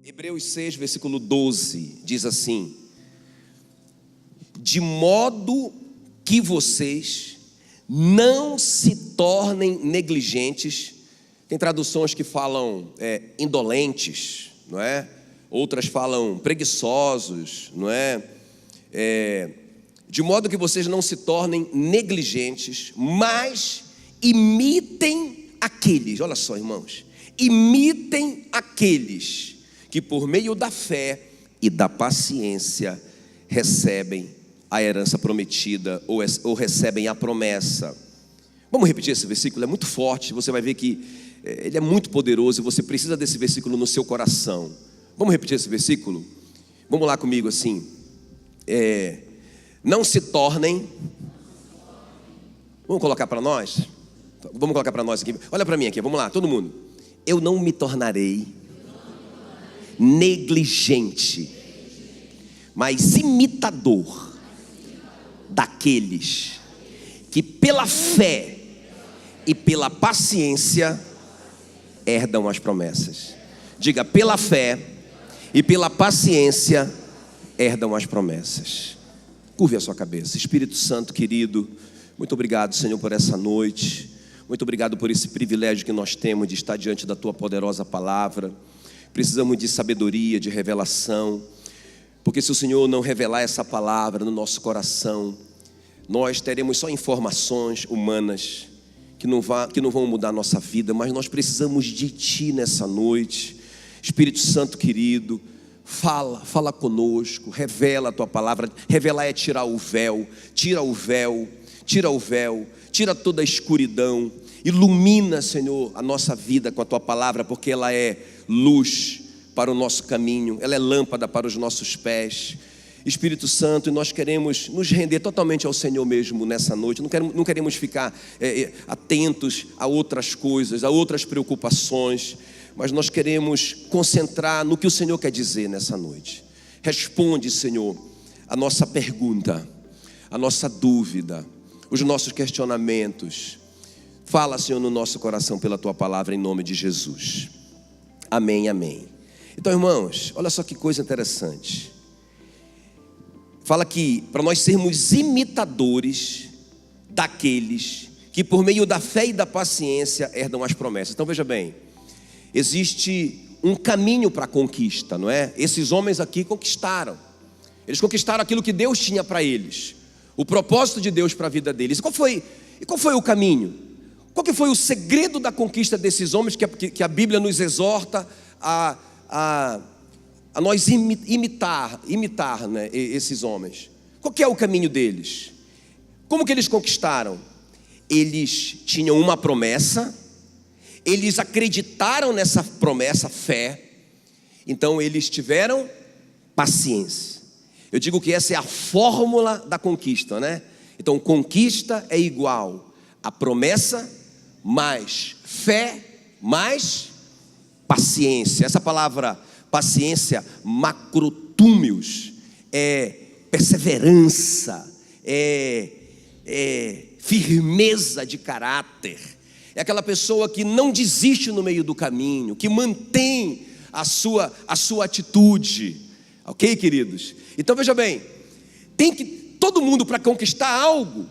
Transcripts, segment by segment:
Hebreus 6, versículo 12, diz assim: de modo que vocês não se tornem negligentes. Tem traduções que falam indolentes, não é? Outras falam preguiçosos, não é? De modo que vocês não se tornem negligentes, mas imitem aqueles, olha só, irmãos, imitem aqueles que por meio da fé e da paciência recebem a herança prometida ou recebem a promessa. Vamos repetir esse versículo, é muito forte, você vai ver que ele é muito poderoso e você precisa desse versículo no seu coração. Vamos repetir esse versículo? Vamos lá comigo assim. Não se tornem. Vamos colocar para nós? Vamos colocar para nós aqui. Olha para mim aqui, vamos lá, todo mundo. Eu não me tornarei negligente, mas imitador daqueles que pela fé e pela paciência herdam as promessas. Diga, pela fé e pela paciência herdam as promessas. Curve a sua cabeça. Espírito Santo querido, muito obrigado, Senhor, por essa noite. Muito obrigado por esse privilégio que nós temos de estar diante da Tua poderosa palavra. Precisamos de sabedoria, de revelação, porque se o Senhor não revelar essa palavra no nosso coração, nós teremos só informações humanas que não vão mudar a nossa vida, mas nós precisamos de Ti nessa noite. Espírito Santo querido, fala conosco, revela a Tua palavra. Revelar é tirar o véu, tira o véu, tira toda a escuridão. Ilumina, Senhor, a nossa vida com a Tua palavra, porque ela é luz para o nosso caminho, ela é lâmpada para os nossos pés. Espírito Santo, nós queremos nos render totalmente ao Senhor mesmo nessa noite. Não queremos ficar atentos a outras coisas, a outras preocupações, mas nós queremos concentrar no que o Senhor quer dizer nessa noite. Responde, Senhor, a nossa pergunta, a nossa dúvida, os nossos questionamentos. Fala, Senhor, no nosso coração pela Tua palavra, em nome de Jesus. Amém, amém. Então, irmãos, olha só que coisa interessante. Fala que para nós sermos imitadores daqueles que por meio da fé e da paciência herdam as promessas. Então veja bem, existe um caminho para a conquista, não é? Esses homens aqui conquistaram. Eles conquistaram aquilo que Deus tinha para eles, o propósito de Deus para a vida deles. E qual foi o caminho? Qual que foi o segredo da conquista desses homens que a Bíblia nos exorta a nós imitar, né, esses homens? Qual que é o caminho deles? Como que eles conquistaram? Eles tinham uma promessa, eles acreditaram nessa promessa, fé, então eles tiveram paciência. Eu digo que essa é a fórmula da conquista, né? Então conquista é igual a promessa mais fé mais paciência. Essa palavra paciência, macrotúmios, é perseverança, é firmeza de caráter. É aquela pessoa que não desiste no meio do caminho, que mantém a sua atitude. Ok, queridos? Então veja bem, todo mundo para conquistar algo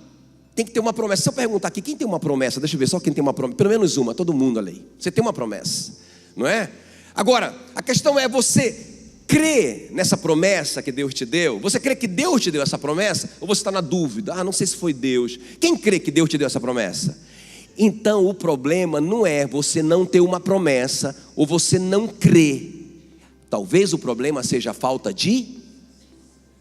tem que ter uma promessa. Se eu perguntar aqui, quem tem uma promessa? Deixa eu ver, só quem tem uma promessa, pelo menos uma, todo mundo ali. Você tem uma promessa, não é? Agora, a questão é, você crê nessa promessa que Deus te deu? Você crê que Deus te deu essa promessa? Ou você está na dúvida? Não sei se foi Deus. Quem crê que Deus te deu essa promessa? Então o problema não é você não ter uma promessa ou você não crer. Talvez o problema seja a falta de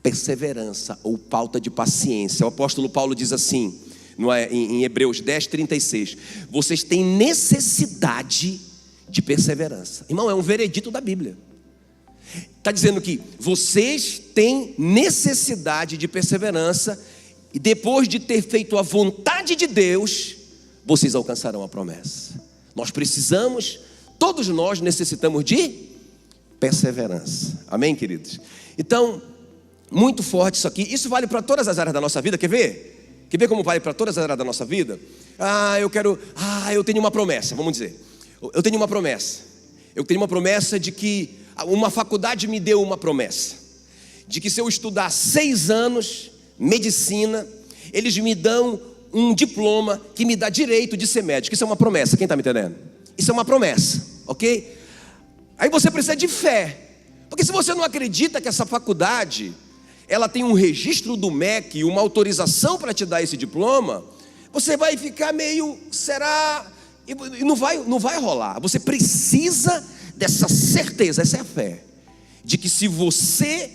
perseverança ou falta de paciência. O apóstolo Paulo diz assim, em Hebreus 10, 36: vocês têm necessidade de perseverança. Irmão, é um veredito da Bíblia. Está dizendo que vocês têm necessidade de perseverança, e depois de ter feito a vontade de Deus, vocês alcançarão a promessa. Nós precisamos, todos nós necessitamos de perseverança. Amém, queridos? Então, muito forte isso aqui. Isso vale para todas as áreas da nossa vida. Quer ver? Quer ver como vale para todas as áreas da nossa vida? Eu tenho uma promessa, vamos dizer. Eu tenho uma promessa de que uma faculdade me deu uma promessa, de que se eu estudar 6 anos, medicina, eles me dão um diploma que me dá direito de ser médico. Isso é uma promessa, quem está me entendendo? Isso é uma promessa, ok? Aí você precisa de fé, porque se você não acredita que essa faculdade, ela tem um registro do MEC, uma autorização para te dar esse diploma, você vai ficar meio, será? E não vai rolar. Você precisa dessa certeza, essa é a fé, de que se você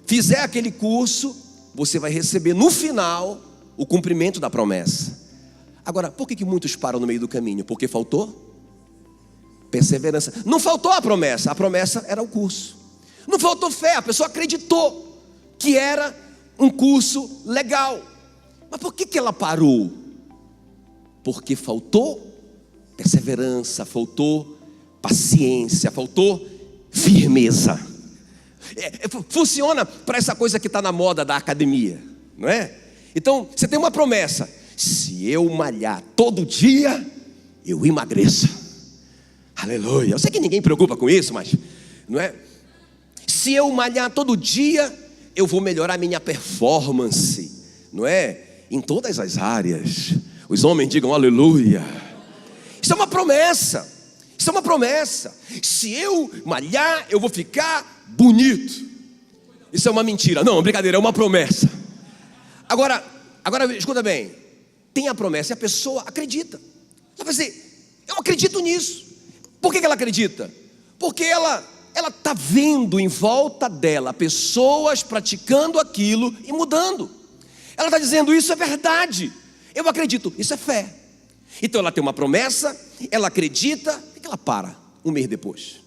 fizer aquele curso, você vai receber no final o cumprimento da promessa. Agora, por que muitos param no meio do caminho? Porque faltou perseverança. Não faltou a promessa era o curso. Não faltou fé, a pessoa acreditou que era um curso legal. Mas por que ela parou? Porque faltou perseverança, faltou paciência, faltou firmeza. Funciona para essa coisa que está na moda da academia, não é? Então, você tem uma promessa: se eu malhar todo dia, eu emagreço. Aleluia. Eu sei que ninguém preocupa com isso, mas, não é? Se eu malhar todo dia, eu vou melhorar minha performance, não é? Em todas as áreas. Os homens digam aleluia. Isso é uma promessa. Isso é uma promessa. Se eu malhar, eu vou ficar bonito. Isso é uma mentira. Não, brincadeira, é uma promessa. Agora escuta bem. Tem a promessa e a pessoa acredita. Ela vai dizer, eu acredito nisso. Por que ela acredita? Porque ela está vendo em volta dela pessoas praticando aquilo e mudando. Ela está dizendo, isso é verdade. Eu acredito, isso é fé. Então ela tem uma promessa, ela acredita. Por que ela para um mês depois?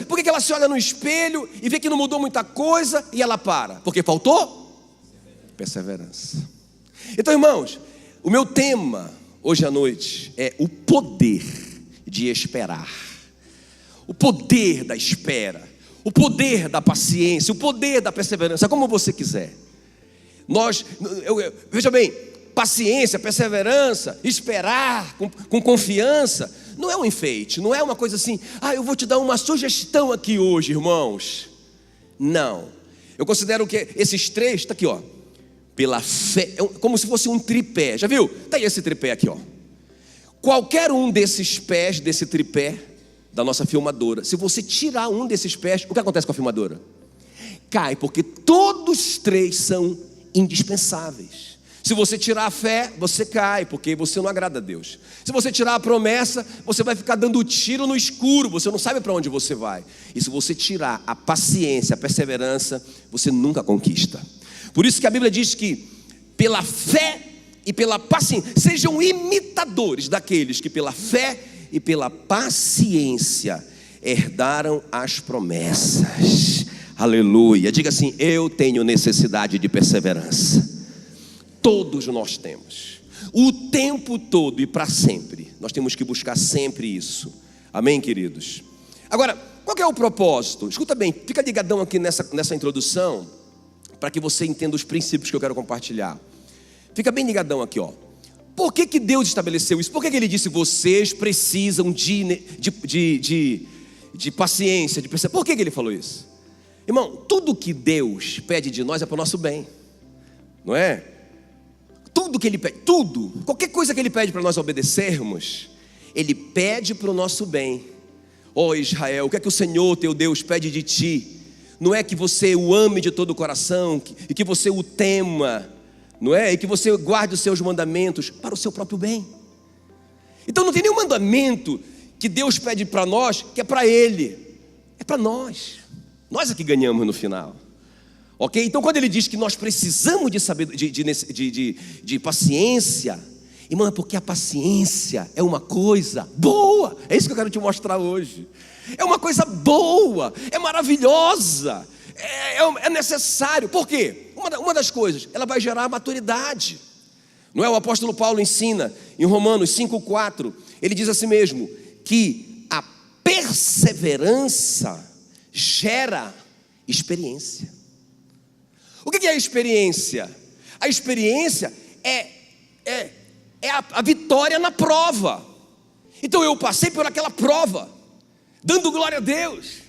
Por que ela se olha no espelho e vê que não mudou muita coisa e ela para? Porque faltou perseverança. Então, irmãos, o meu tema hoje à noite é o poder de esperar. O poder da espera, o poder da paciência, o poder da perseverança, como você quiser. Veja bem, paciência, perseverança, esperar com confiança, não é um enfeite, não é uma coisa assim, eu vou te dar uma sugestão aqui hoje, irmãos. Não, eu considero que esses três, está aqui, ó, pela fé, como se fosse um tripé, já viu? Está aí esse tripé aqui, ó. Qualquer um desses pés, desse tripé da nossa filmadora, se você tirar um desses pés, o que acontece com a filmadora? Cai, porque todos três são indispensáveis. Se você tirar a fé, você cai, porque você não agrada a Deus. Se você tirar a promessa, você vai ficar dando tiro no escuro, você não sabe para onde você vai. E se você tirar a paciência, a perseverança, você nunca conquista. Por isso que a Bíblia diz que pela fé e pela paciência, sejam imitadores daqueles que pela fé e pela paciência herdaram as promessas. Aleluia. Diga assim, eu tenho necessidade de perseverança. Todos nós temos, o tempo todo e para sempre. Nós temos que buscar sempre isso. Amém, queridos? Agora, qual que é o propósito? Escuta bem, fica ligadão aqui nessa introdução, para que você entenda os princípios que eu quero compartilhar. Fica bem ligadão aqui, ó. Por que Deus estabeleceu isso? Por que Ele disse, vocês precisam de paciência, de perseverança? Por que Ele falou isso? Irmão, tudo que Deus pede de nós é para o nosso bem, não é? Tudo que Ele pede, tudo, qualquer coisa que Ele pede para nós obedecermos, Ele pede para o nosso bem. Ó Israel, o que é que o Senhor teu Deus pede de ti? Não é que você o ame de todo o coração, e que você o tema, não é? E que você guarde os seus mandamentos para o seu próprio bem. Então não tem nenhum mandamento que Deus pede para nós que é para Ele, é para nós. Nós é que ganhamos no final. Ok? Então quando Ele diz que nós precisamos de saber de paciência, irmão, é porque a paciência é uma coisa boa. É isso que eu quero te mostrar hoje. É uma coisa boa, é maravilhosa, é necessário. Por quê? Uma das coisas, ela vai gerar maturidade. Não é? O apóstolo Paulo ensina em Romanos 5,4, ele diz assim mesmo, que a perseverança gera experiência. O que é a experiência? A experiência é a vitória na prova. Então eu passei por aquela prova. dando glória a Deus.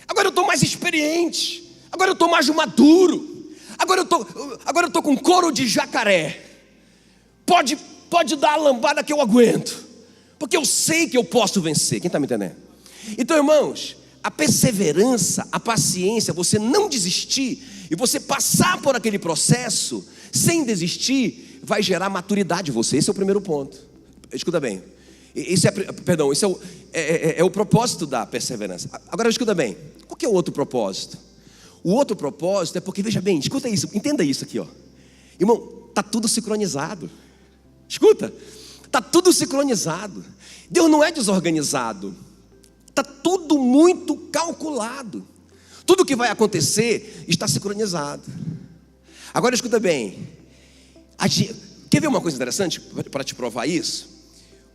Agora eu estou mais experiente, agora eu estou mais maduro, agora eu estou com couro de jacaré. Pode dar a lambada que eu aguento, porque eu sei que eu posso vencer. Quem está me entendendo? Então, irmãos, a perseverança, a paciência, você não desistir e você passar por aquele processo sem desistir, vai gerar maturidade em você. Esse é o primeiro ponto. Escuta bem. Esse é o propósito da perseverança. Agora escuta bem. Qual que é o outro propósito? O outro propósito é porque, veja bem, escuta isso, entenda isso aqui, ó. Irmão, está tudo sincronizado. Escuta, está tudo sincronizado. Deus não é desorganizado. Está tudo muito calculado. Tudo que vai acontecer está sincronizado. Agora escuta bem. Quer ver uma coisa interessante para te provar isso?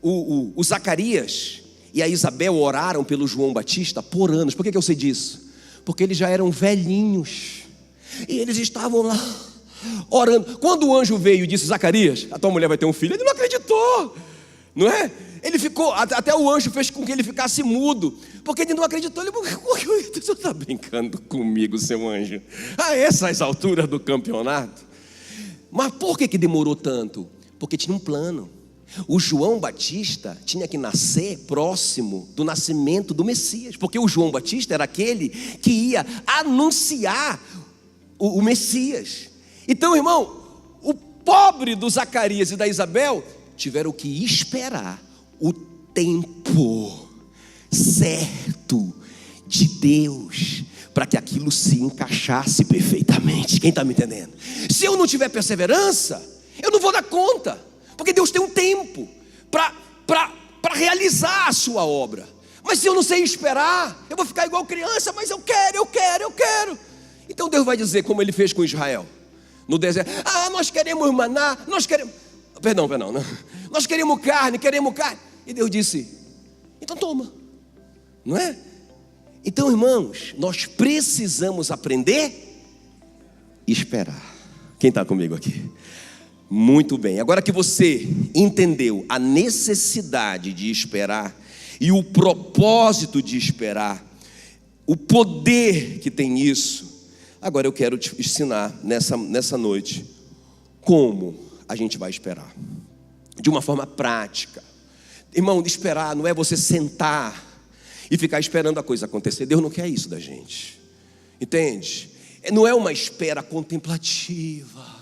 O Zacarias e a Isabel oraram pelo João Batista por anos. Por que eu sei disso? Porque eles já eram velhinhos e eles estavam lá orando. Quando o anjo veio e disse: Zacarias, a tua mulher vai ter um filho, ele não acreditou, não é? Ele ficou, até o anjo fez com que ele ficasse mudo, porque ele não acreditou. Ele falou: você está brincando comigo, seu anjo, a essas alturas do campeonato? Mas por que demorou tanto? Porque tinha um plano. O João Batista tinha que nascer próximo do nascimento do Messias, porque o João Batista era aquele que ia anunciar o Messias. Então, irmão, o pobre do Zacarias e da Isabel tiveram que esperar o tempo certo de Deus para que aquilo se encaixasse perfeitamente. Quem está me entendendo? Se eu não tiver perseverança, eu não vou dar conta, porque Deus tem um tempo para realizar a sua obra. Mas se eu não sei esperar, eu vou ficar igual criança. Mas eu quero. Então Deus vai dizer, como Ele fez com Israel no deserto: nós queremos maná, nós queremos... Perdão, não. Nós queremos carne. E Deus disse: então toma. Não é? Então, irmãos, nós precisamos aprender e esperar. Quem está comigo aqui? Muito bem. Agora que você entendeu a necessidade de esperar e o propósito de esperar, o poder que tem isso, agora eu quero te ensinar nessa noite como a gente vai esperar de uma forma prática. Irmão, de esperar não é você sentar e ficar esperando a coisa acontecer. Deus não quer isso da gente, entende? Não é uma espera contemplativa.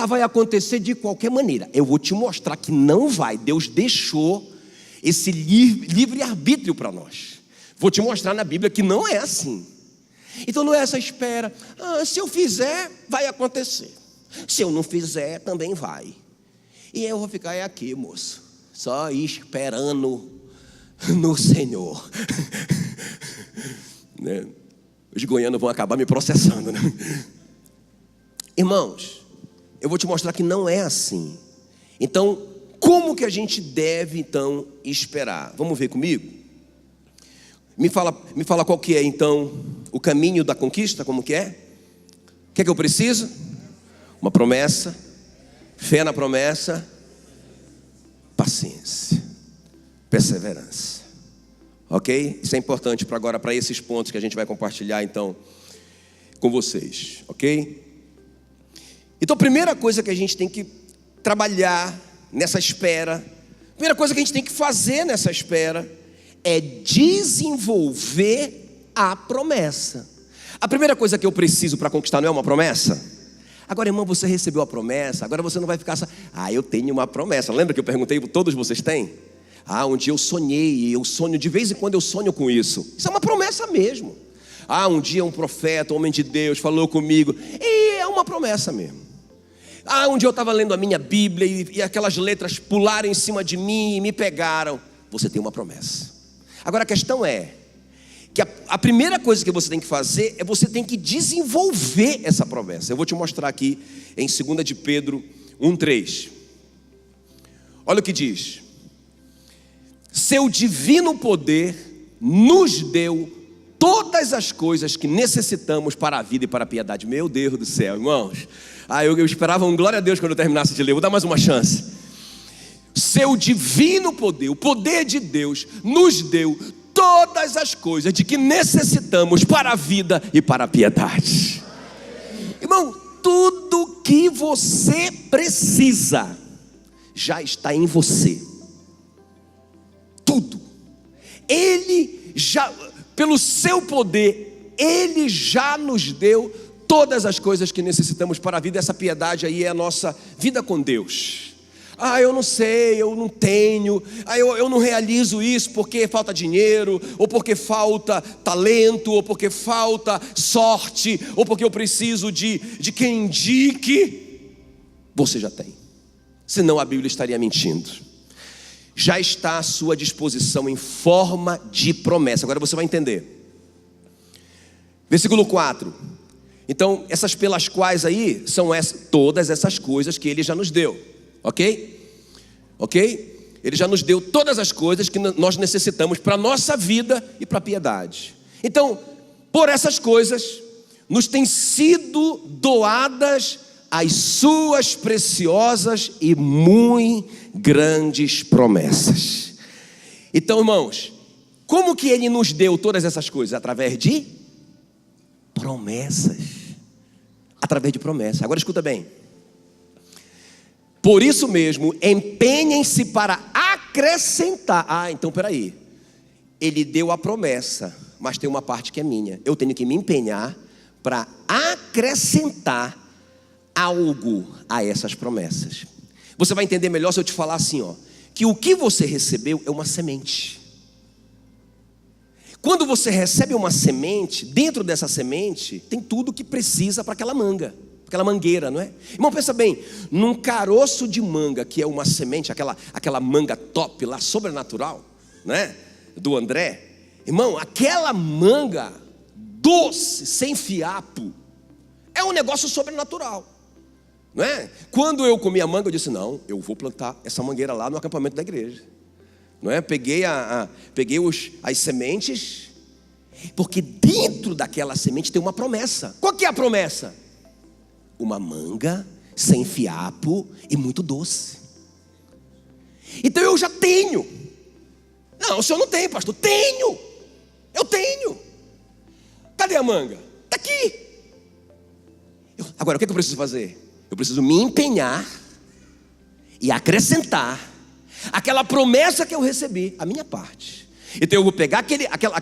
Vai acontecer de qualquer maneira. Eu vou te mostrar que não vai. Deus deixou esse livre-arbítrio para nós. Vou te mostrar na Bíblia que não é assim. Então não é essa espera: se eu fizer, vai acontecer. Se eu não fizer, também vai. E eu vou ficar aqui, moço, só esperando no Senhor. Né? Os goianos vão acabar me processando, né? Irmãos, eu vou te mostrar que não é assim. Então, como que a gente deve então esperar? Vamos ver comigo? Me fala qual que é então o caminho da conquista, como que é? O que é que eu preciso? Uma promessa, fé na promessa, paciência, perseverança. Ok? Isso é importante para esses pontos que a gente vai compartilhar então com vocês. Ok? Então, a primeira coisa que a gente tem que trabalhar nessa espera, a primeira coisa que a gente tem que fazer nessa espera é desenvolver a promessa. A primeira coisa que eu preciso para conquistar não é uma promessa? Agora, irmão, você recebeu a promessa, agora você não vai ficar só: eu tenho uma promessa. Lembra que eu perguntei, todos vocês têm? Um dia eu sonhei, de vez em quando eu sonho com isso. Isso é uma promessa mesmo. Um dia um profeta, um homem de Deus falou comigo, e é uma promessa mesmo. Um dia eu estava lendo a minha Bíblia e aquelas letras pularam em cima de mim e me pegaram. Você tem uma promessa. Agora a questão é que a primeira coisa que você tem que fazer é você tem que desenvolver essa promessa. Eu vou te mostrar aqui em 2 de Pedro 1:3. Olha o que diz: seu divino poder nos deu todas as coisas que necessitamos para a vida e para a piedade. Meu Deus do céu, irmãos. Eu esperava um glória a Deus quando eu terminasse de ler. Vou dar mais uma chance. Seu divino poder, o poder de Deus, nos deu todas as coisas de que necessitamos para a vida e para a piedade. Irmão, tudo que você precisa já está em você. Tudo. Ele já, pelo seu poder, Ele já nos deu todas as coisas que necessitamos para a vida. Essa piedade aí é a nossa vida com Deus. Eu não sei, eu não tenho, eu não realizo isso porque falta dinheiro, ou porque falta talento, ou porque falta sorte, ou porque eu preciso de quem indique. Você já tem, senão a Bíblia estaria mentindo. Já está à sua disposição em forma de promessa. Agora você vai entender. Versículo 4. Então, essas pelas quais aí são todas essas coisas que Ele já nos deu. Ok? Ok? Ele já nos deu todas as coisas que nós necessitamos para a nossa vida e para a piedade. Então, por essas coisas, nos têm sido doadas as suas preciosas e muito grandes promessas. Então, irmãos, como que Ele nos deu todas essas coisas? Através de promessas. Através de promessas. Agora escuta bem. Por isso mesmo, empenhem-se para acrescentar. Então peraí. Ele deu a promessa, mas tem uma parte que é minha. Eu tenho que me empenhar para acrescentar algo a essas promessas. Você vai entender melhor se eu te falar assim, que o que você recebeu é uma semente. Quando você recebe uma semente, dentro dessa semente tem tudo que precisa para aquela manga, aquela mangueira, não é? Irmão, pensa bem, num caroço de manga, que é uma semente, aquela manga top lá, sobrenatural, né? Do André. Irmão, aquela manga doce, sem fiapo, é um negócio sobrenatural, não é? Quando eu comi a manga, eu disse, não, eu vou plantar essa mangueira lá no acampamento da igreja. Não é? Peguei as sementes, porque dentro daquela semente tem uma promessa. Qual que é a promessa? Uma manga sem fiapo e muito doce. Então eu já tenho. Não, o senhor não tem, pastor. Tenho. Eu tenho. Cadê a manga? Está aqui. Agora, o que eu preciso fazer? Eu preciso me empenhar e acrescentar aquela promessa que eu recebi, a minha parte. Então eu vou pegar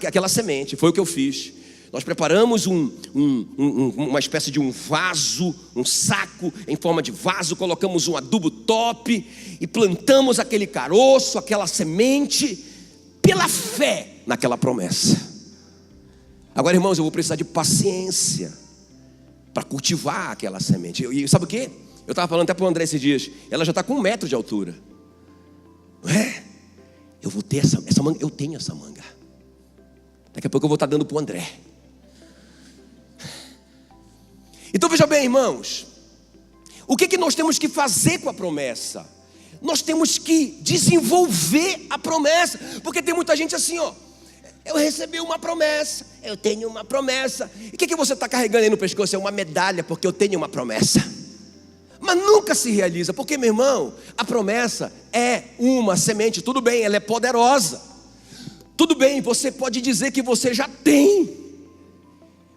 aquela semente. Foi o que eu fiz. Nós preparamos uma espécie de um vaso, um saco em forma de vaso. Colocamos um adubo top e plantamos aquele caroço, aquela semente, pela fé naquela promessa. Agora, irmãos, eu vou precisar de paciência para cultivar aquela semente. E sabe o que? Eu estava falando até para o André esses dias. Ela já está com 1 metro de altura. Não é? Eu vou ter essa manga. Eu tenho essa manga. Daqui a pouco eu vou estar dando para o André. Então veja bem, irmãos, o que nós temos que fazer com a promessa? Nós temos que desenvolver a promessa. Porque tem muita gente assim, eu recebi uma promessa, eu tenho uma promessa. E o que você está carregando aí no pescoço? É uma medalha, porque eu tenho uma promessa. Mas nunca se realiza, porque, meu irmão, a promessa é uma semente. Tudo bem, ela é poderosa. Tudo bem, você pode dizer que você já tem.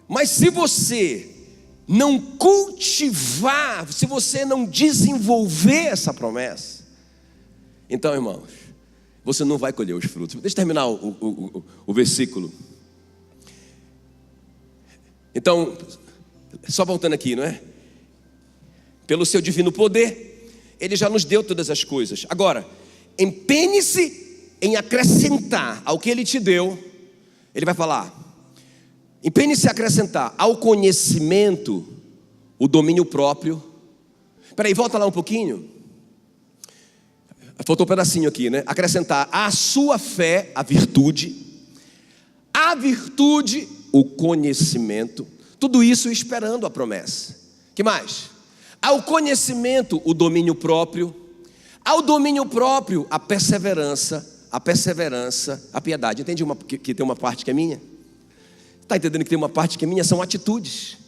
Mas se você não cultivar, se você não desenvolver essa promessa, então, irmãos, você não vai colher os frutos. Deixa eu terminar o versículo. Então, só voltando aqui, não é? Pelo seu divino poder, Ele já nos deu todas as coisas. Agora, empenhe-se em acrescentar ao que Ele te deu. Ele vai falar, empenhe-se em acrescentar ao conhecimento o domínio próprio. Espera aí, volta lá um pouquinho. Faltou um pedacinho aqui, né? Acrescentar à sua fé a virtude o conhecimento. Tudo isso esperando a promessa. Que mais? Ao conhecimento, o domínio próprio. Ao domínio próprio, a perseverança, a piedade. Entende que tem uma parte que é minha? Está entendendo que tem uma parte que é minha? São atitudes.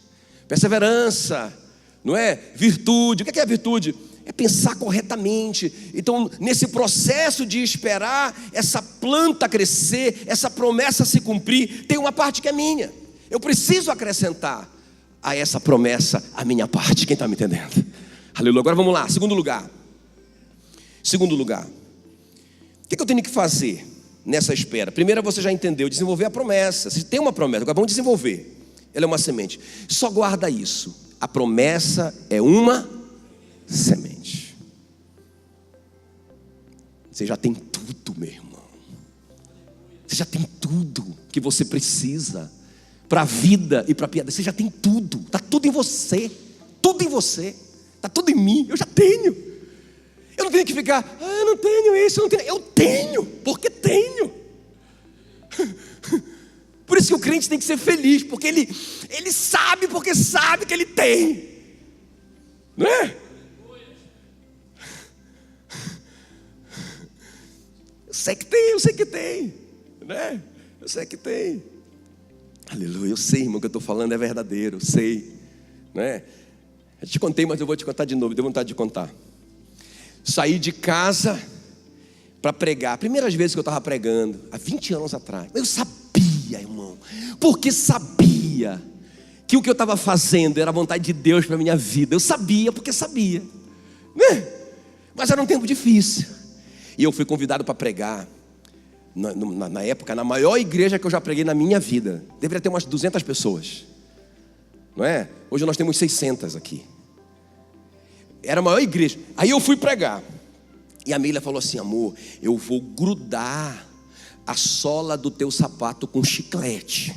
Perseverança, não é? Virtude. O que é virtude? é pensar corretamente. Então, nesse processo de esperar essa planta crescer, essa promessa se cumprir, tem uma parte que é minha. Eu preciso acrescentar a essa promessa a minha parte. Quem está me entendendo? Aleluia. Agora vamos lá, segundo lugar. Segundo lugar, o que eu tenho que fazer nessa espera? Primeiro, você já entendeu, desenvolver a promessa. Você tem uma promessa, agora vamos desenvolver. Ela é uma semente. Só guarda isso. A promessa é uma semente. Você já tem tudo, meu irmão. Você já tem tudo que você precisa para a vida e para a piedade. Você já tem tudo. Está tudo em você. Tudo em você. Está tudo em mim. Eu já tenho. Eu não tenho que ficar, eu não tenho isso, eu não tenho. Eu tenho, porque tenho. Por isso que o crente tem que ser feliz, porque ele sabe, porque sabe que ele tem. Não é? Eu sei que tem, né? Eu sei que tem. Aleluia, eu sei, irmão, o que eu estou falando é verdadeiro, eu sei, né? Eu te contei, mas eu vou te contar de novo, deu vontade de contar. Saí de casa para pregar. Primeiras vezes que eu estava pregando, há 20 anos atrás. Eu sabia, irmão, porque sabia que o que eu estava fazendo era a vontade de Deus para a minha vida. Eu sabia, porque sabia, né? Mas era um tempo difícil. E eu fui convidado para pregar na época, na maior igreja que eu já preguei na minha vida. Deveria ter umas 200 pessoas, não é? Hoje nós temos 600 aqui. Era a maior igreja. Aí eu fui pregar. E a Mila falou assim: amor, eu vou grudar a sola do teu sapato com chiclete,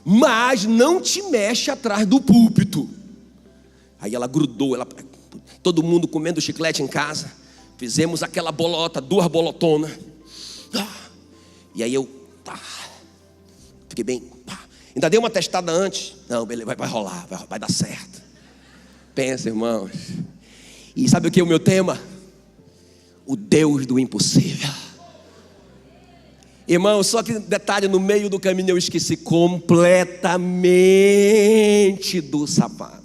mas não te mexe atrás do púlpito. Aí ela grudou, todo mundo comendo chiclete em casa. Fizemos aquela bolota, 2 bolotonas. E aí eu fiquei bem. Ainda dei uma testada antes. Não, beleza, vai rolar, vai dar certo. Pensa, irmãos. E sabe o que é o meu tema? O Deus do impossível. Irmão, só que detalhe, no meio do caminho eu esqueci completamente do sapato.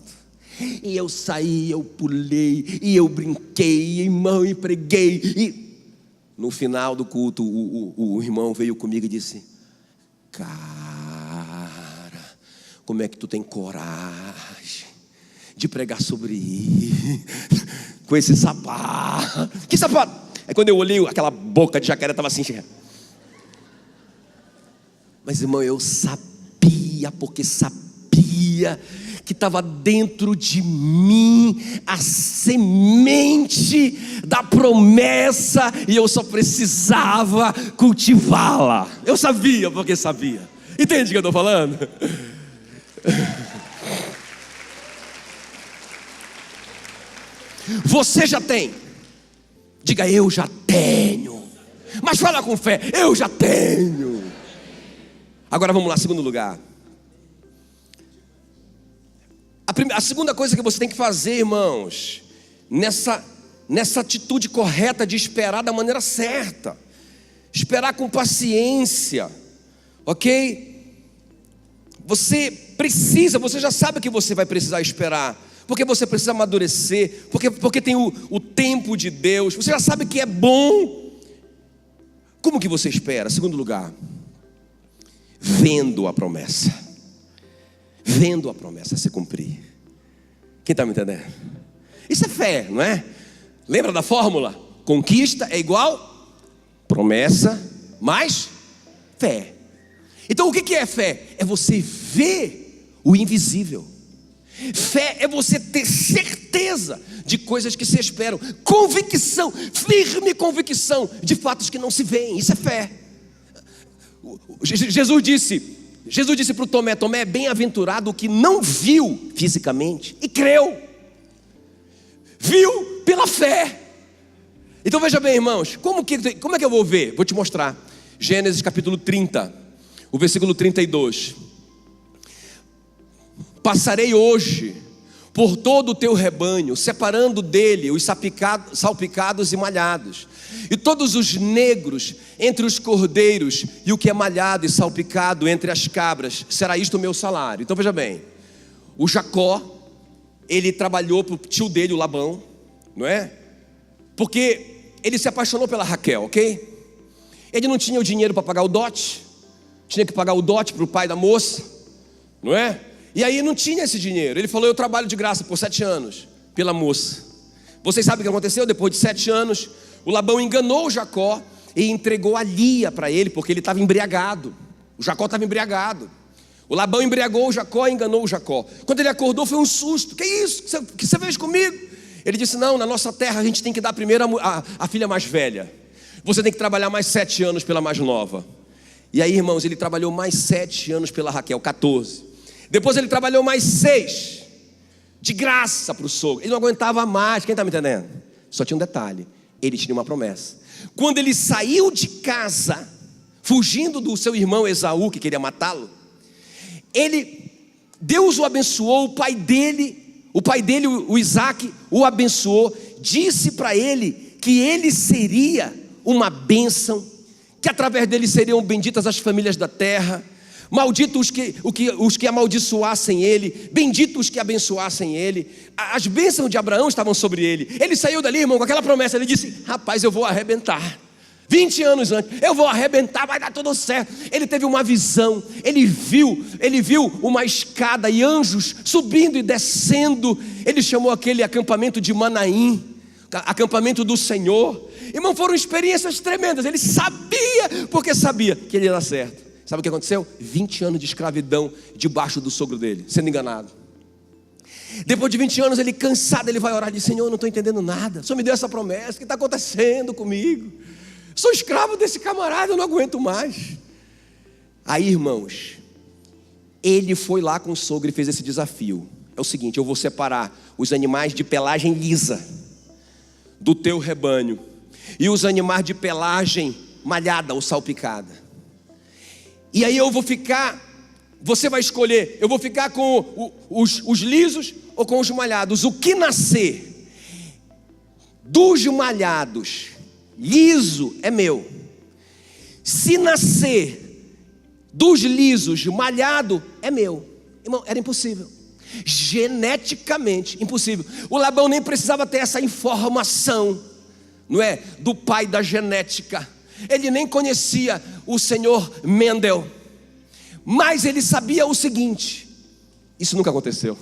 E eu saí, eu pulei, e eu brinquei, irmão, e preguei. E no final do culto, o irmão veio comigo e disse: cara, como é que tu tem coragem de pregar sobre isso, com esse sapato? Que sapato? Aí quando eu olhei, aquela boca de jacaré estava assim. Mas irmão, eu sabia, porque sabia que estava dentro de mim a semente da promessa, e eu só precisava cultivá-la. Eu sabia, porque sabia. Entende o que eu estou falando? Você já tem. Diga: eu já tenho. Mas fala com fé: eu já tenho. Agora vamos lá, segundo lugar. A segunda coisa que você tem que fazer, irmãos, nessa atitude correta de esperar da maneira certa, esperar com paciência, ok? Você já sabe que você vai precisar esperar, porque você precisa amadurecer, porque tem o tempo de Deus. Você já sabe que é bom. Como que você espera? Segundo lugar, vendo a promessa se cumprir. Quem está me entendendo? Isso é fé, não é? Lembra da fórmula? Conquista é igual promessa mais fé. Então o que é fé? É você ver o invisível. Fé é você ter certeza de coisas que se esperam. Convicção, firme convicção de fatos que não se veem. Isso é fé. Jesus disse para o Tomé: Tomé, bem-aventurado o que não viu fisicamente e creu. Viu pela fé. Então veja bem, irmãos, como é que eu vou ver? Vou te mostrar. Gênesis capítulo 30, o versículo 32. Passarei hoje por todo o teu rebanho, separando dele os salpicados e malhados, e todos os negros entre os cordeiros, e o que é malhado e salpicado entre as cabras. Será isto o meu salário. Então veja bem, o Jacó ele trabalhou para o tio dele, o Labão, não é? Porque ele se apaixonou pela Raquel, ok? Ele não tinha o dinheiro para pagar o dote, tinha que pagar o dote para o pai da moça, não é? E aí não tinha esse dinheiro. Ele falou: eu trabalho de graça por 7 anos pela moça. Vocês sabem o que aconteceu? Depois de 7 anos, o Labão enganou o Jacó e entregou a Lia para ele, porque ele estava embriagado. O Jacó estava embriagado. O Labão embriagou o Jacó e enganou o Jacó. Quando ele acordou, foi um susto. Que isso? Que você fez comigo? Ele disse: não, na nossa terra a gente tem que dar primeiro a filha mais velha. Você tem que trabalhar mais 7 anos pela mais nova. E aí, irmãos, ele trabalhou mais 7 anos pela Raquel, 14. Depois ele trabalhou mais 6, de graça para o sogro. Ele não aguentava mais. Quem está me entendendo? Só tinha um detalhe: ele tinha uma promessa. Quando ele saiu de casa, fugindo do seu irmão Esaú, que queria matá-lo, Deus o abençoou. O pai dele, o Isaac, o abençoou. Disse para ele que ele seria uma bênção, que através dele seriam benditas as famílias da terra. Malditos os que amaldiçoassem ele, benditos os que abençoassem ele. As bênçãos de Abraão estavam sobre ele. Ele saiu dali, irmão, com aquela promessa. Ele disse: rapaz, eu vou arrebentar. 20 anos antes, eu vou arrebentar, vai dar tudo certo. Ele teve uma visão, ele viu uma escada e anjos subindo e descendo. Ele chamou aquele acampamento de Manaim, acampamento do Senhor. Irmão, foram experiências tremendas. Ele sabia, porque sabia que ele ia dar certo. Sabe o que aconteceu? 20 anos de escravidão debaixo do sogro dele, sendo enganado. Depois de 20 anos, ele cansado, ele vai orar e diz: Senhor, eu não estou entendendo nada. O Senhor me deu essa promessa, o que está acontecendo comigo? Sou escravo desse camarada, eu não aguento mais. Aí, irmãos, ele foi lá com o sogro e fez esse desafio. É o seguinte: eu vou separar os animais de pelagem lisa do teu rebanho, e os animais de pelagem malhada ou salpicada. E aí você vai escolher: eu vou ficar com os lisos ou com os malhados. O que nascer dos malhados liso é meu. Se nascer dos lisos malhado é meu. Irmão, era impossível. Geneticamente impossível. O Labão nem precisava ter essa informação, não é? Do pai da genética. Ele nem conhecia o senhor Mendel. Mas ele sabia o seguinte: isso nunca aconteceu.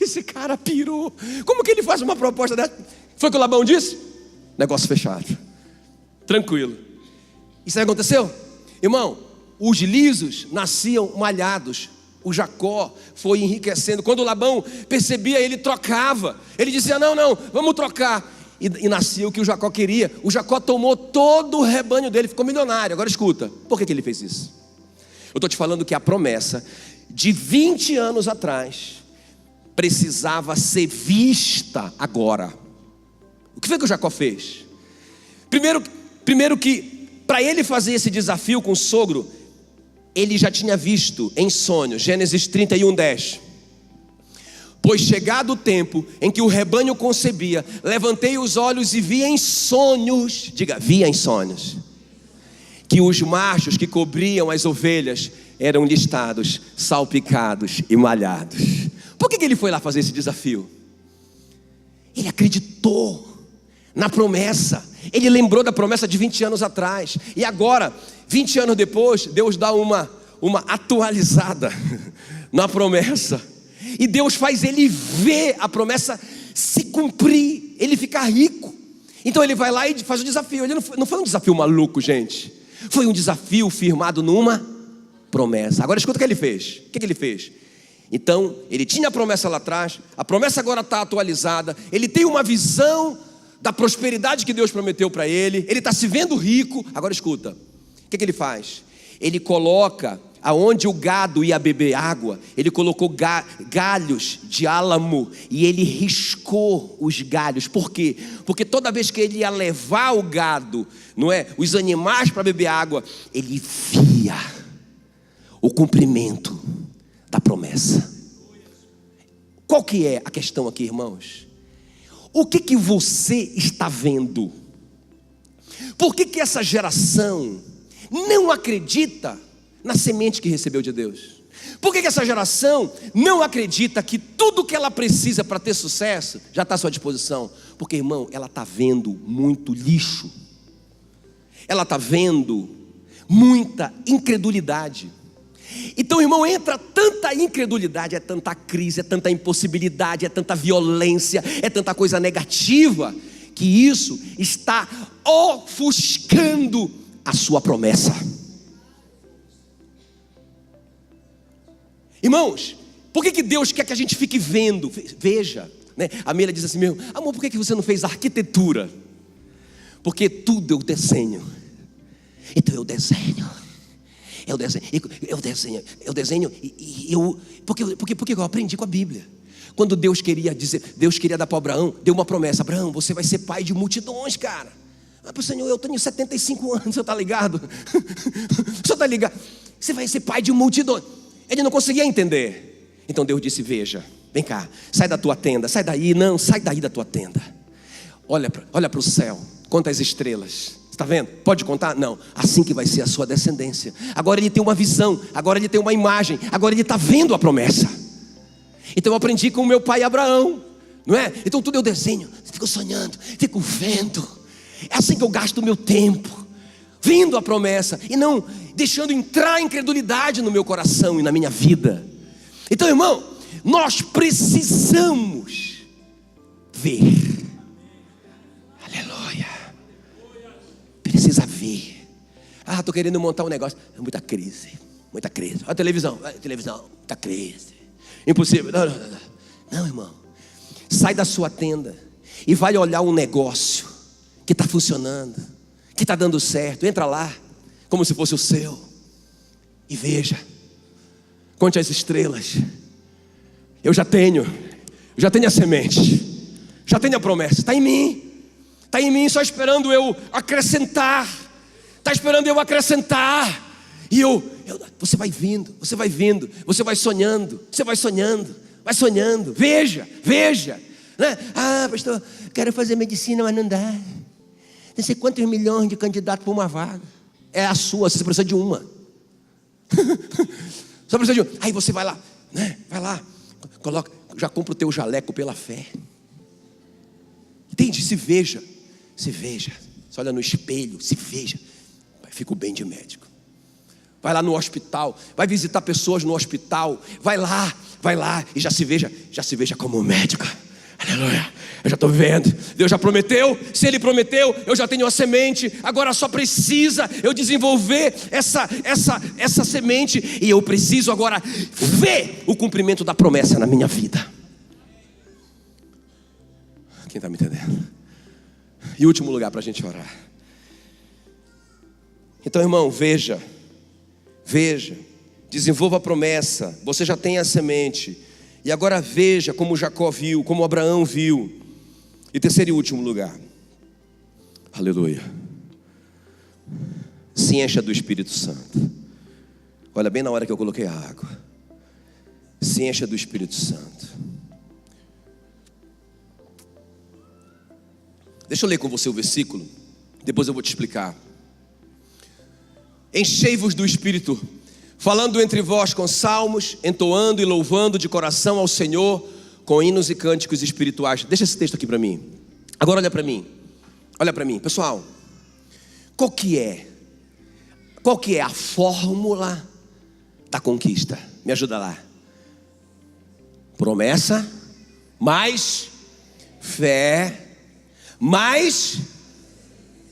Esse cara pirou. Como que ele faz uma proposta dessa? Foi o que o Labão disse? Negócio fechado. Tranquilo. Isso aí aconteceu? Irmão, os lisos nasciam malhados. O Jacó foi enriquecendo. Quando o Labão percebia, ele trocava. Ele dizia: não, vamos trocar. E nasceu o que o Jacó queria. O Jacó tomou todo o rebanho dele, ficou milionário. Agora escuta, por que ele fez isso? Eu estou te falando que a promessa de 20 anos atrás precisava ser vista agora. O que foi que o Jacó fez? Primeiro que para ele fazer esse desafio com o sogro, ele já tinha visto em sonho. Gênesis 31:10. Pois chegado o tempo em que o rebanho concebia, levantei os olhos e vi em sonhos, diga, via em sonhos, que os machos que cobriam as ovelhas eram listados, salpicados e malhados. Por que ele foi lá fazer esse desafio? Ele acreditou na promessa. Ele lembrou da promessa de 20 anos atrás. E agora, 20 anos depois, Deus dá uma atualizada na promessa. E Deus faz ele ver a promessa se cumprir, ele ficar rico. Então ele vai lá e faz o desafio. Ele não foi um desafio maluco, gente. Foi um desafio firmado numa promessa. Agora escuta o que ele fez. O que ele fez? Então, ele tinha a promessa lá atrás. A promessa agora está atualizada. Ele tem uma visão da prosperidade que Deus prometeu para ele. Ele está se vendo rico. Agora escuta. O que ele faz? Ele coloca aonde o gado ia beber água, ele colocou galhos de álamo e ele riscou os galhos. Por quê? Porque toda vez que ele ia levar o gado, não é, os animais para beber água, ele via o cumprimento da promessa. Qual que é a questão aqui, irmãos? O que você está vendo? Por que essa geração não acredita na semente que recebeu de Deus. Por que essa geração não acredita que tudo que ela precisa para ter sucesso já está à sua disposição? Porque, irmão, ela está vendo muito lixo. Ela está vendo muita incredulidade. Então, irmão, entra tanta incredulidade, é tanta crise, é tanta impossibilidade, é tanta violência, é tanta coisa negativa, que isso está ofuscando a sua promessa. Irmãos, por que Deus quer que a gente fique vendo? Veja, né? A Meila diz assim: meu amor, por que você não fez arquitetura? Porque tudo eu desenho. Então eu desenho porque eu aprendi com a Bíblia. Quando Deus queria dar para Abraão, deu uma promessa: Abraão, você vai ser pai de multidões, cara. Mas Senhor, eu tenho 75 anos, o senhor está ligado? O senhor está ligado? Você vai ser pai de multidões. Ele não conseguia entender. Então Deus disse: veja, vem cá, sai da tua tenda, sai daí, não, sai daí da tua tenda. Olha para o céu, conta as estrelas. Está vendo? Pode contar? Não. Assim que vai ser a sua descendência. Agora ele tem uma visão, agora ele tem uma imagem, agora ele está vendo a promessa. Então eu aprendi com o meu pai Abraão, não é? Então tudo eu desenho, fico sonhando, fico vendo. É assim que eu gasto o meu tempo, vendo a promessa e não deixando entrar a incredulidade no meu coração e na minha vida. Então, irmão, nós precisamos ver. Aleluia. Precisa ver. Estou querendo montar um negócio. Muita crise. Olha a televisão, muita crise. Impossível. Não, irmão. Sai da sua tenda e vai olhar um negócio que está funcionando, que está dando certo. Entra lá, como se fosse o seu, e veja. Conte as estrelas. Eu já tenho a semente, já tenho a promessa. Está em mim, só esperando eu acrescentar. Está esperando eu acrescentar. E você vai vindo, você vai sonhando, vai sonhando. Veja, né? Pastor, quero fazer medicina, mas não dá. Não sei quantos milhões de candidatos para uma vaga. É a sua, você precisa de uma. Só precisa de uma. Aí você vai lá, né? Vai lá, já compra o teu jaleco pela fé. Entende? Se veja. Você olha no espelho, se veja. Fico bem de médico. Vai lá no hospital, vai visitar pessoas no hospital. Vai lá e já se veja como médico. Aleluia. Eu já estou vendo. Deus já prometeu. Se Ele prometeu, eu já tenho a semente. Agora só precisa eu desenvolver essa semente. E eu preciso agora ver o cumprimento da promessa na minha vida. Quem está me entendendo? E último lugar para a gente orar. Então, irmão, veja, desenvolva a promessa. Você já tem a semente. E agora veja como Jacó viu, como Abraão viu. E terceiro e último lugar. Aleluia. Se encha do Espírito Santo. Olha, bem na hora que eu coloquei a água. Se encha do Espírito Santo. Deixa eu ler com você o versículo. Depois eu vou te explicar. Enchei-vos do Espírito, falando entre vós com salmos, entoando e louvando de coração ao Senhor, com hinos e cânticos espirituais. Deixa esse texto aqui para mim. Agora olha para mim, pessoal. Qual que é a fórmula da conquista? Me ajuda lá. Promessa, mais fé, mais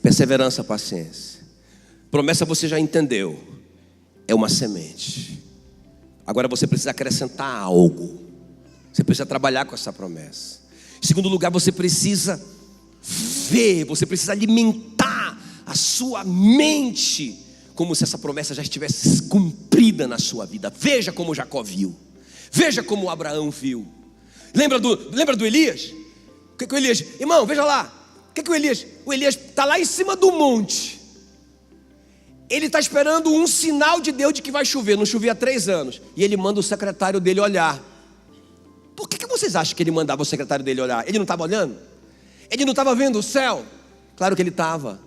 perseverança, paciência. Promessa você já entendeu, é uma semente. Agora você precisa acrescentar algo. Você precisa trabalhar com essa promessa. Em segundo lugar, você precisa ver, você precisa alimentar a sua mente, como se essa promessa já estivesse cumprida na sua vida. Veja como Jacó viu, veja como Abraão viu. Lembra do Elias? O que o Elias, irmão, veja lá. O que o Elias está lá em cima do monte. Ele está esperando um sinal de Deus de que vai chover. Não chovia há 3 anos. E ele manda o secretário dele olhar. Por que vocês acham que ele mandava o secretário dele olhar? Ele não estava olhando? Ele não estava vendo o céu? Claro que ele estava.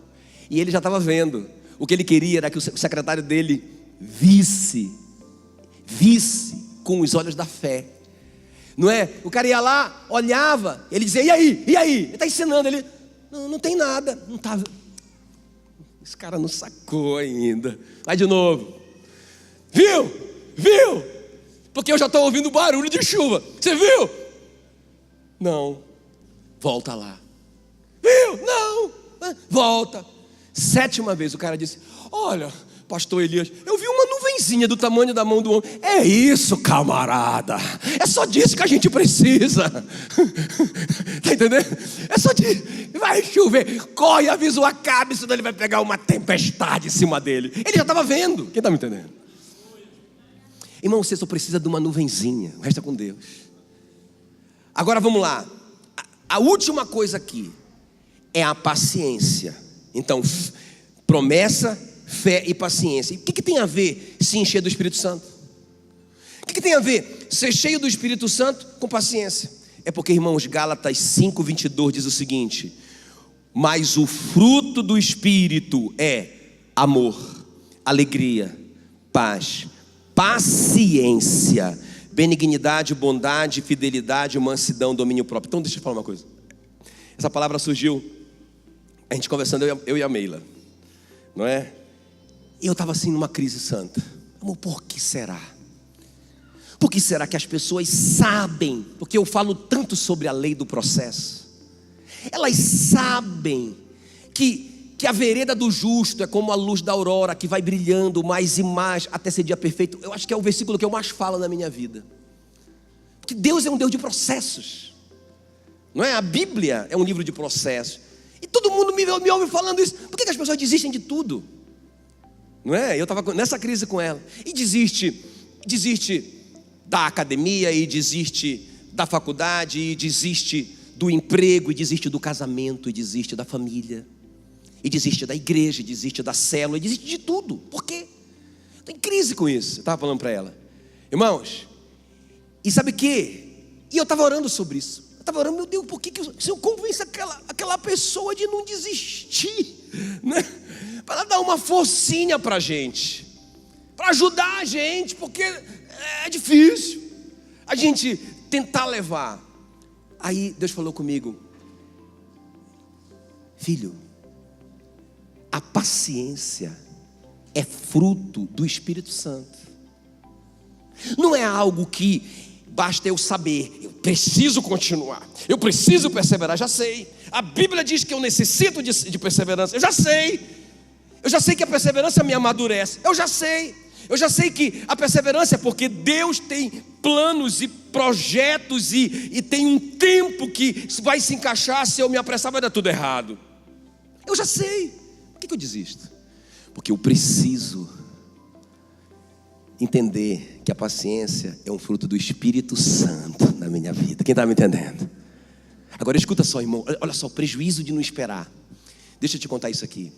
E ele já estava vendo. O que ele queria era que o secretário dele visse com os olhos da fé. Não é? O cara ia lá, olhava, ele dizia, e aí? Ele está ensinando, ele, não tem nada, não tá. Esse cara não sacou ainda. Vai de novo. Viu? Porque eu já estou ouvindo barulho de chuva. Você viu? Não. Volta lá. Viu? Não. Volta. 7ª vez o cara disse, olha, pastor Elias, eu vi uma nuvenzinha do tamanho da mão do homem. É isso, camarada. É só disso que a gente precisa. Tá entendendo? É só disso. Vai chover. Corre, avisa o Acabe, senão ele vai pegar uma tempestade em cima dele. Ele já estava vendo. Quem está me entendendo? Irmão, você só precisa de uma nuvenzinha. O resto é com Deus. Agora vamos lá. A última coisa aqui é a paciência. Então, promessa, fé e paciência. E o que tem a ver se encher do Espírito Santo? O que tem a ver ser cheio do Espírito Santo com paciência? É porque, irmãos, Gálatas 5:22 diz o seguinte: mas o fruto do Espírito é amor, alegria, paz, paciência, benignidade, bondade, fidelidade, mansidão, domínio próprio. Então deixa eu falar uma coisa. Essa palavra surgiu, a gente conversando, eu e a Meila, não é? E eu estava assim numa crise santa. Amor, por que será? Por que será que as pessoas sabem? Porque eu falo tanto sobre a lei do processo. Elas sabem que a vereda do justo é como a luz da aurora, que vai brilhando mais e mais até ser dia perfeito. Eu acho que é o versículo que eu mais falo na minha vida. Porque Deus é um Deus de processos, não é? A Bíblia é um livro de processos. E todo mundo me ouve falando isso. Por que as pessoas desistem de tudo? Não é? Eu estava nessa crise com ela. E desiste da academia, e desiste da faculdade, e desiste do emprego, e desiste do casamento, e desiste da família, e desiste da igreja, e desiste da célula, e desiste de tudo. Por quê? Estou em crise com isso. Eu estava falando para ela, irmãos, e sabe o quê? E eu estava orando sobre isso. Eu estava orando, meu Deus, por que o Senhor convence aquela pessoa de não desistir, né? Para dar uma forcinha para a gente, para ajudar a gente, porque é difícil a gente tentar levar. Aí Deus falou comigo, filho, a paciência é fruto do Espírito Santo. Não é algo que basta eu saber, eu preciso continuar, eu preciso perseverar, já sei. A Bíblia diz que eu necessito de perseverança, eu já sei. Eu já sei que a perseverança me amadurece, eu já sei que a perseverança é porque Deus tem planos e projetos e tem um tempo que vai se encaixar. Se eu me apressar vai dar tudo errado. Eu já sei. Por que eu desisto? Porque eu preciso entender que a paciência é um fruto do Espírito Santo na minha vida. Quem está me entendendo? Agora escuta só, irmão, olha só o prejuízo de não esperar. Deixa eu te contar isso aqui.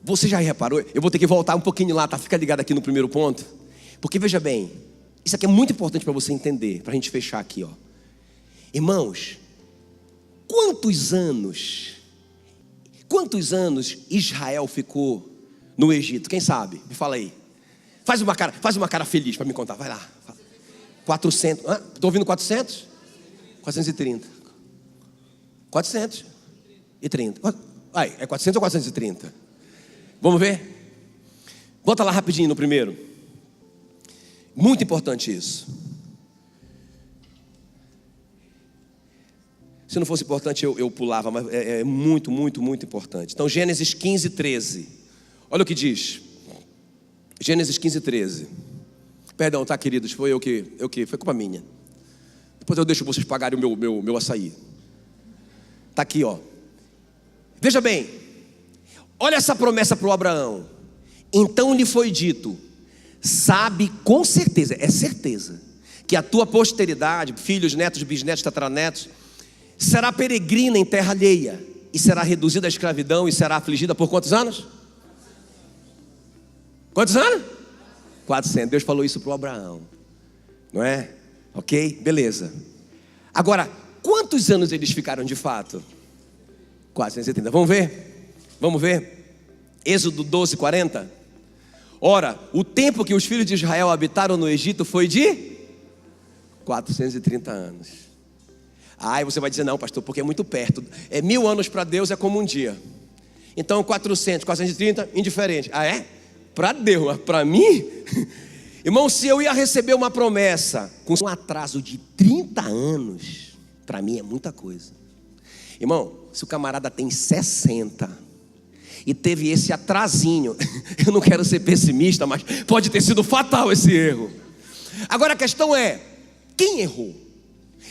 Você já reparou? Eu vou ter que voltar um pouquinho lá, tá? Fica ligado aqui no primeiro ponto. Porque veja bem, isso aqui é muito importante para você entender, para a gente fechar aqui, ó. Irmãos, quantos anos Israel ficou no Egito? Quem sabe? Me fala aí. Faz uma cara feliz para me contar, vai lá. 400, estou ouvindo 400? 430. 430. Vai, é 400 ou 430? Vamos ver? Volta lá rapidinho no primeiro. Muito importante isso. Se não fosse importante eu pulava, mas é muito, muito, muito importante. Então Gênesis 15:13. Olha o que diz. Gênesis 15:13. Perdão, tá, queridos, foi foi culpa minha. Depois eu deixo vocês pagarem o meu açaí. Tá aqui, ó. Veja bem. Olha essa promessa para o Abraão. Então lhe foi dito: sabe com certeza, é certeza, que a tua posteridade, filhos, netos, bisnetos, tataranetos, será peregrina em terra alheia, e será reduzida à escravidão, e será afligida por quantos anos? Quantos anos? 400. Deus falou isso para o Abraão, não é? Ok? Beleza. Agora, quantos anos eles ficaram de fato? 470. Vamos ver? Êxodo 12:40. Ora, o tempo que os filhos de Israel habitaram no Egito foi de 430 anos. Aí você vai dizer, não, pastor, porque é muito perto. 1000 anos para Deus é como um dia. Então 430, indiferente. Ah, é? Para Deus, mas para mim? Irmão, se eu ia receber uma promessa com um atraso de 30 anos, para mim é muita coisa. Irmão, se o camarada tem 60 e teve esse atrasinho, eu não quero ser pessimista, mas pode ter sido fatal esse erro. Agora a questão é, quem errou?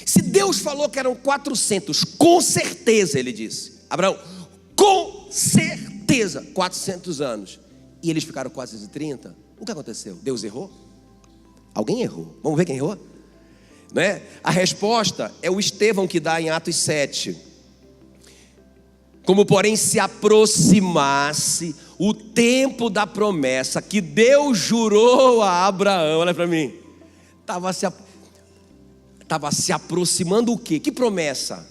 Se Deus falou que eram 400, com certeza ele disse, Abraão, com certeza, 400 anos, e eles ficaram 430, o que aconteceu? Deus errou? Alguém errou? Vamos ver quem errou? Né? A resposta é o Estevão que dá em Atos 7. Como porém se aproximasse o tempo da promessa que Deus jurou a Abraão, olha para mim, estava se aproximando o quê? Que promessa?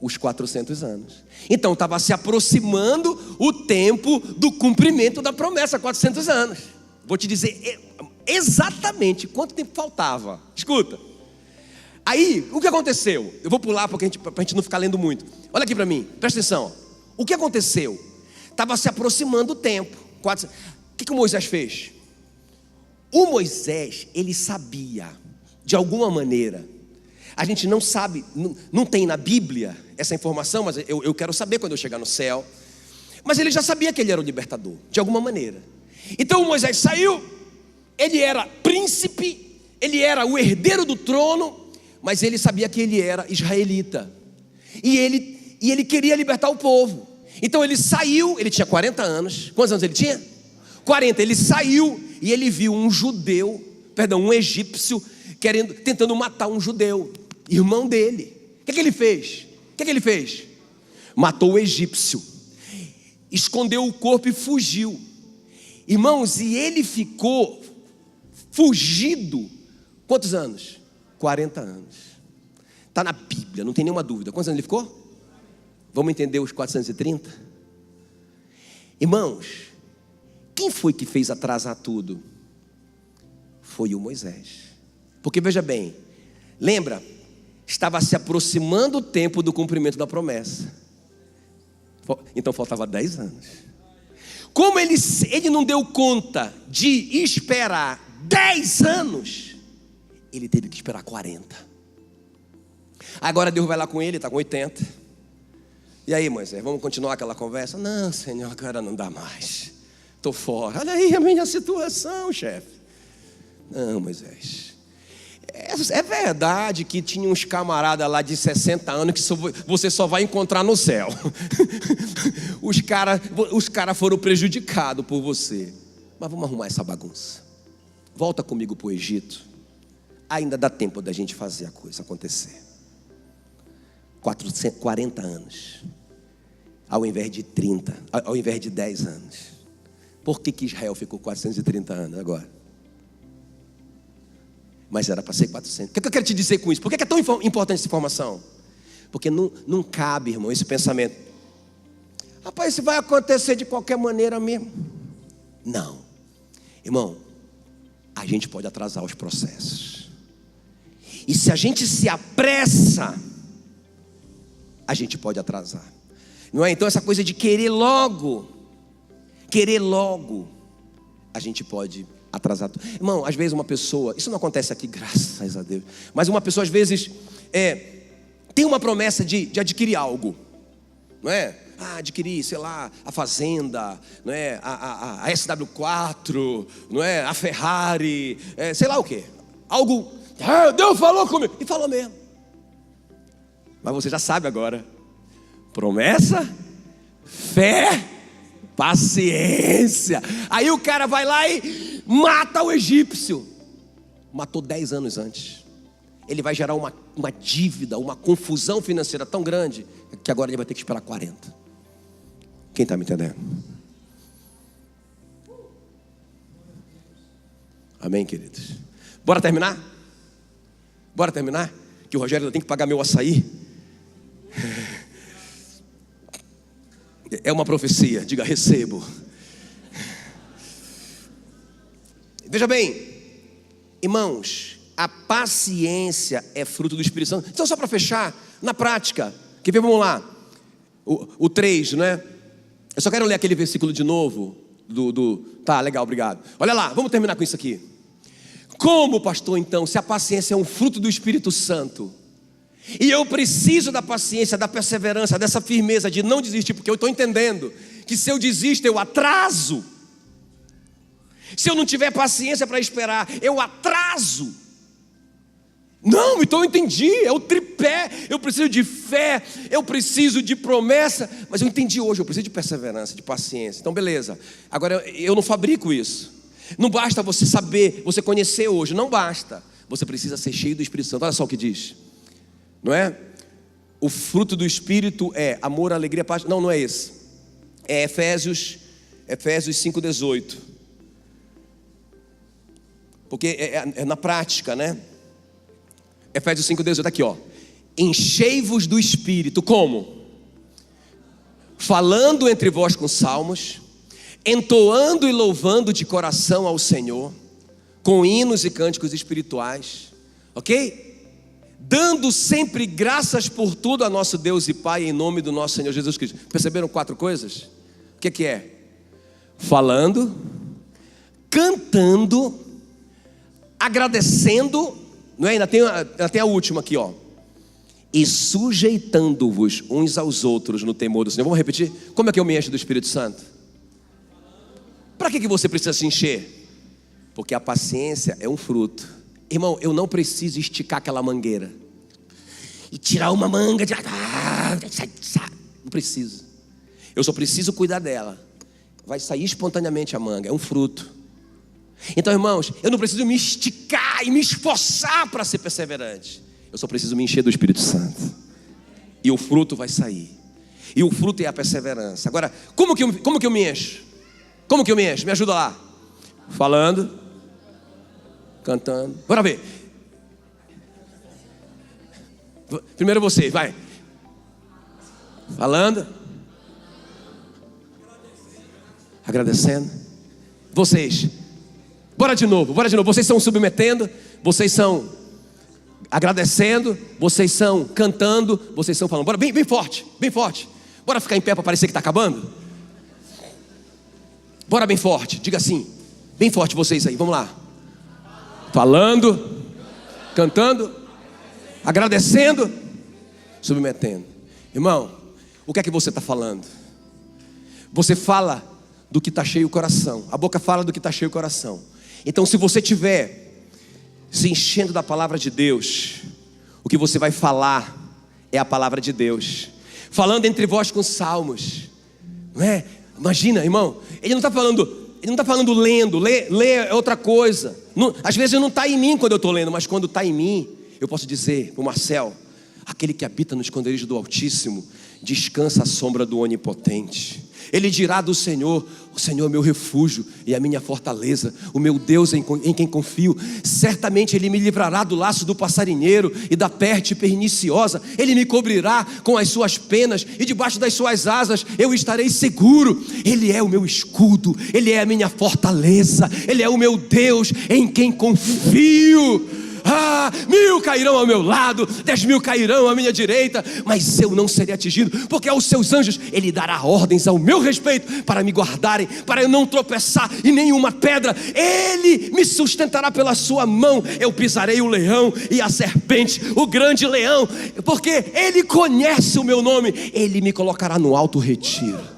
Os 400 anos. Então estava se aproximando o tempo do cumprimento da promessa, 400 anos. Vou te dizer exatamente quanto tempo faltava. Escuta. Aí, o que aconteceu? Eu vou pular para a gente não ficar lendo muito. Olha aqui para mim, presta atenção. O que aconteceu? Estava se aproximando o tempo. O que o Moisés fez? O Moisés, ele sabia, de alguma maneira. A gente não sabe, não tem na Bíblia essa informação, mas eu quero saber quando eu chegar no céu. Mas ele já sabia que ele era o libertador, de alguma maneira. Então o Moisés saiu, ele era príncipe, ele era o herdeiro do trono, mas ele sabia que ele era israelita. E ele queria libertar o povo. Então ele saiu, ele tinha 40 anos. Quantos anos ele tinha? 40. Ele saiu e ele viu um egípcio, tentando matar um judeu, irmão dele. O que ele fez? Matou o egípcio, escondeu o corpo e fugiu. Irmãos, e ele ficou fugido, quantos anos? 40 anos. Está na Bíblia, não tem nenhuma dúvida. Quantos anos ele ficou? Vamos entender os 430? Irmãos, quem foi que fez atrasar tudo? Foi o Moisés. Porque veja bem, lembra? Estava se aproximando o tempo do cumprimento da promessa. Então faltava 10 anos. Como ele não deu conta de esperar 10 anos, ele teve que esperar 40. Agora Deus vai lá com ele, está com 80. E aí, Moisés, vamos continuar aquela conversa? Não, Senhor, agora não dá mais. Estou fora. Olha aí a minha situação, chefe. Não, Moisés. É verdade que tinha uns camaradas lá de 60 anos que você só vai encontrar no céu. Os cara foram prejudicados por você. Mas vamos arrumar essa bagunça. Volta comigo para o Egito. Ainda dá tempo da gente fazer a coisa acontecer. 40 anos. Ao invés de 30. Ao invés de 10 anos. Por que Israel ficou 430 anos agora? Mas era para ser 400. O que eu quero te dizer com isso? Por que é tão importante essa informação? Porque não cabe, irmão, esse pensamento. Rapaz, isso vai acontecer de qualquer maneira mesmo. Não. Irmão, a gente pode atrasar os processos. E se a gente se apressa, a gente pode atrasar. Não é? Então essa coisa de querer logo, a gente pode atrasar. Irmão, às vezes uma pessoa, isso não acontece aqui, graças a Deus, mas uma pessoa às vezes tem uma promessa de adquirir algo, não é? Adquirir, sei lá, a fazenda, não é? a SW4, não é? A Ferrari, sei lá o que. Algo, Deus falou comigo, e falou mesmo. Mas você já sabe agora. Promessa, fé, paciência. Aí o cara vai lá e mata o egípcio. Matou 10 anos antes. Ele vai gerar uma dívida, uma confusão financeira tão grande que agora ele vai ter que esperar 40. Quem está me entendendo? Amém, queridos? Bora terminar? Bora terminar? Que o Rogério ainda tem que pagar meu açaí. É uma profecia, diga recebo. Veja bem, irmãos, a paciência é fruto do Espírito Santo. Então, só para fechar, na prática, quer ver? Vamos lá, o 3, não é? Eu só quero ler aquele versículo de novo, tá, legal, obrigado. Olha lá, vamos terminar com isso aqui. Como, pastor, então, se a paciência é um fruto do Espírito Santo, e eu preciso da paciência, da perseverança, dessa firmeza de não desistir, porque eu estou entendendo que se eu desisto, eu atraso. Se eu não tiver paciência para esperar, eu atraso. Não, então eu entendi, é o tripé. Eu preciso de fé, eu preciso de promessa. Mas eu entendi hoje, eu preciso de perseverança, de paciência. Então beleza, agora eu não fabrico isso. Não basta você saber, você conhecer hoje, não basta. Você precisa ser cheio do Espírito Santo. Olha só o que diz, não é? O fruto do Espírito é amor, alegria, paz. Não é esse. É Efésios 5,18. Porque é na prática, né? Efésios 5,18, aqui ó. Enchei-vos do Espírito, como? Falando entre vós com salmos, entoando e louvando de coração ao Senhor, com hinos e cânticos espirituais, ok? Dando sempre graças por tudo a nosso Deus e Pai, em nome do nosso Senhor Jesus Cristo. Perceberam 4 coisas? O que é? Falando, cantando, agradecendo, não é? Ainda tem a última aqui, ó. E sujeitando-vos uns aos outros no temor do Senhor. Vamos repetir? Como é que eu me encho do Espírito Santo? Para que você precisa se encher? Porque a paciência é um fruto. Irmão, eu não preciso esticar aquela mangueira e tirar uma manga de... Não preciso. Eu só preciso cuidar dela. Vai sair espontaneamente a manga, é um fruto. Então, irmãos, eu não preciso me esticar e me esforçar para ser perseverante. Eu só preciso me encher do Espírito Santo. E o fruto vai sair. E o fruto é a perseverança. Agora, como que eu me encho? Como que eu me encho? Me ajuda lá. Falando, cantando. Bora ver. Primeiro você, vai. Falando, agradecendo. Vocês. Bora de novo. Vocês estão submetendo, vocês são agradecendo, vocês são cantando, vocês estão falando. Bora bem forte, bem forte. Bora ficar em pé para parecer que está acabando? Bora bem forte, diga assim, bem forte vocês aí, vamos lá. Falando, cantando, agradecendo, submetendo. Irmão, o que é que você está falando? Você fala do que está cheio o coração. A boca fala do que está cheio o coração. Então, se você estiver se enchendo da palavra de Deus, o que você vai falar é a palavra de Deus. Falando entre vós com salmos, não é? Imagina, irmão, ele não está falando lendo. Ler é outra coisa. Às vezes não está em mim quando eu estou lendo, mas quando está em mim, eu posso dizer para o Marcel: aquele que habita no esconderijo do Altíssimo descansa à sombra do Onipotente. Ele dirá do Senhor: o Senhor é meu refúgio e a minha fortaleza, o meu Deus em quem confio. Certamente Ele me livrará do laço do passarinheiro e da peste perniciosa. Ele me cobrirá com as suas penas e debaixo das suas asas eu estarei seguro. Ele é o meu escudo, Ele é a minha fortaleza, Ele é o meu Deus em quem confio. 1000 cairão ao meu lado, 10.000 cairão à minha direita, mas eu não serei atingido, porque aos seus anjos Ele dará ordens ao meu respeito, para me guardarem, para eu não tropeçar em nenhuma pedra. Ele me sustentará pela sua mão. Eu pisarei o leão e a serpente, o grande leão, porque Ele conhece o meu nome. Ele me colocará no alto retiro.